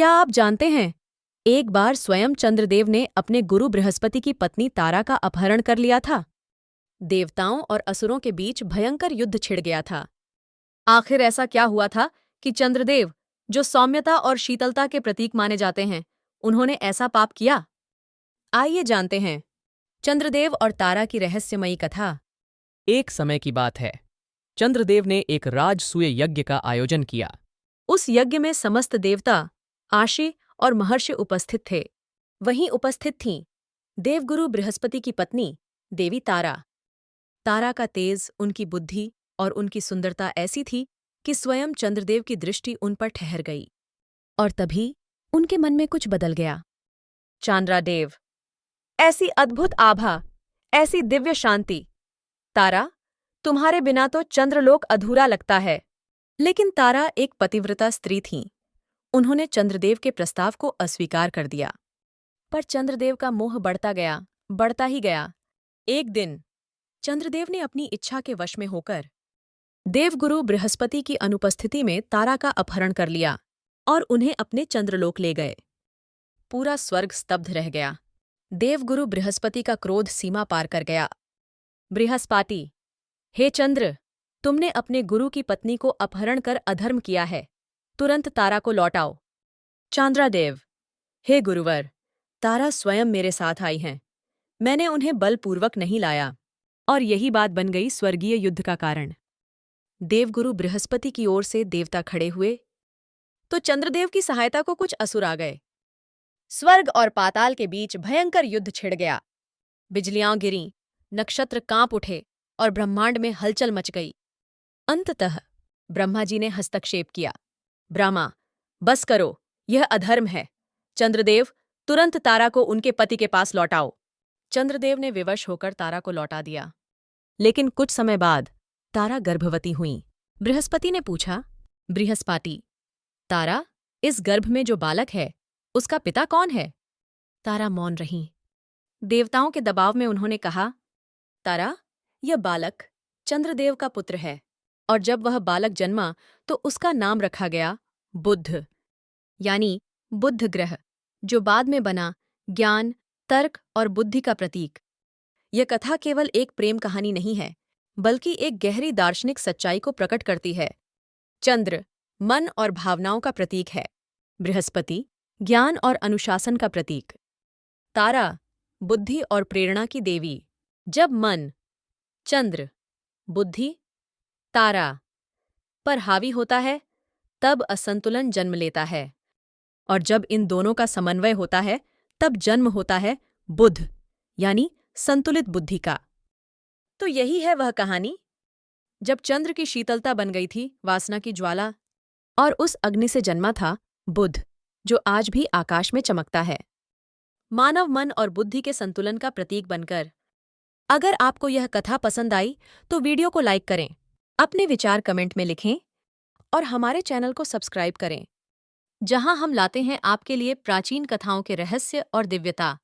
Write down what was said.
क्या आप जानते हैं, एक बार स्वयं चंद्रदेव ने अपने गुरु बृहस्पति की पत्नी तारा का अपहरण कर लिया था। देवताओं और असुरों के बीच भयंकर युद्ध छिड़ गया था। आखिर ऐसा क्या हुआ था कि चंद्रदेव, जो सौम्यता और शीतलता के प्रतीक माने जाते हैं, उन्होंने ऐसा पाप किया? आइए जानते हैं चंद्रदेव और तारा की रहस्यमयी कथा। एक समय की बात है। चंद्रदेव ने एक राजसूय यज्ञ का आयोजन किया। उस यज्ञ में समस्त देवता, आशी और महर्षि उपस्थित थे। वहीं उपस्थित थीं देवगुरु बृहस्पति की पत्नी देवी तारा। तारा का तेज, उनकी बुद्धि और उनकी सुंदरता ऐसी थी कि स्वयं चंद्रदेव की दृष्टि उन पर ठहर गई। और तभी उनके मन में कुछ बदल गया। चांद्रादेव, ऐसी अद्भुत आभा, ऐसी दिव्य शांति। तारा, तुम्हारे बिना तो चंद्रलोक अधूरा लगता है। लेकिन तारा एक पतिव्रता स्त्री थीं। उन्होंने चंद्रदेव के प्रस्ताव को अस्वीकार कर दिया। पर चंद्रदेव का मोह बढ़ता गया, बढ़ता ही गया। एक दिन चंद्रदेव ने अपनी इच्छा के वश में होकर देवगुरु बृहस्पति की अनुपस्थिति में तारा का अपहरण कर लिया और उन्हें अपने चंद्रलोक ले गए। पूरा स्वर्ग स्तब्ध रह गया। देवगुरु बृहस्पति का क्रोध सीमा पार कर गया। बृहस्पति, हे चंद्र, तुमने अपने गुरु की पत्नी को अपहरण कर अधर्म किया है। तुरंत तारा को लौटाओ। चांद्रादेव, हे गुरुवर, तारा स्वयं मेरे साथ आई हैं। मैंने उन्हें बलपूर्वक नहीं लाया। और यही बात बन गई स्वर्गीय युद्ध का कारण। देवगुरु बृहस्पति की ओर से देवता खड़े हुए तो चंद्रदेव की सहायता को कुछ असुर आ गए। स्वर्ग और पाताल के बीच भयंकर युद्ध छिड़ गया। बिजलियां गिरीं, नक्षत्र कांप उठे और ब्रह्मांड में हलचल मच गई। अंततः ब्रह्मा जी ने हस्तक्षेप किया। ब्रह्मा, बस करो, यह अधर्म है। चंद्रदेव, तुरंत तारा को उनके पति के पास लौटाओ। चंद्रदेव ने विवश होकर तारा को लौटा दिया। लेकिन कुछ समय बाद तारा गर्भवती हुईं। बृहस्पति ने पूछा, बृहस्पति, तारा, इस गर्भ में जो बालक है, उसका पिता कौन है? तारा मौन रही। देवताओं के दबाव में उन्होंने कहा, तारा, यह बालक चंद्रदेव का पुत्र है। और जब वह बालक जन्मा तो उसका नाम रखा गया बुध, यानी बुध ग्रह, जो बाद में बना ज्ञान, तर्क और बुद्धि का प्रतीक। यह कथा केवल एक प्रेम कहानी नहीं है, बल्कि एक गहरी दार्शनिक सच्चाई को प्रकट करती है। चंद्र मन और भावनाओं का प्रतीक है। बृहस्पति ज्ञान और अनुशासन का प्रतीक। तारा बुद्धि और प्रेरणा की देवी। जब मन, चंद्र, बुद्धि, तारा पर हावी होता है, तब असंतुलन जन्म लेता है। और जब इन दोनों का समन्वय होता है, तब जन्म होता है बुध, यानी संतुलित बुद्धि का। तो यही है वह कहानी, जब चंद्र की शीतलता बन गई थी वासना की ज्वाला, और उस अग्नि से जन्मा था बुध, जो आज भी आकाश में चमकता है, मानव मन और बुद्धि के संतुलन का प्रतीक बनकर। अगर आपको यह कथा पसंद आई तो वीडियो को लाइक करें, अपने विचार कमेंट में लिखें और हमारे चैनल को सब्सक्राइब करें, जहां हम लाते हैं आपके लिए प्राचीन कथाओं के रहस्य और दिव्यता।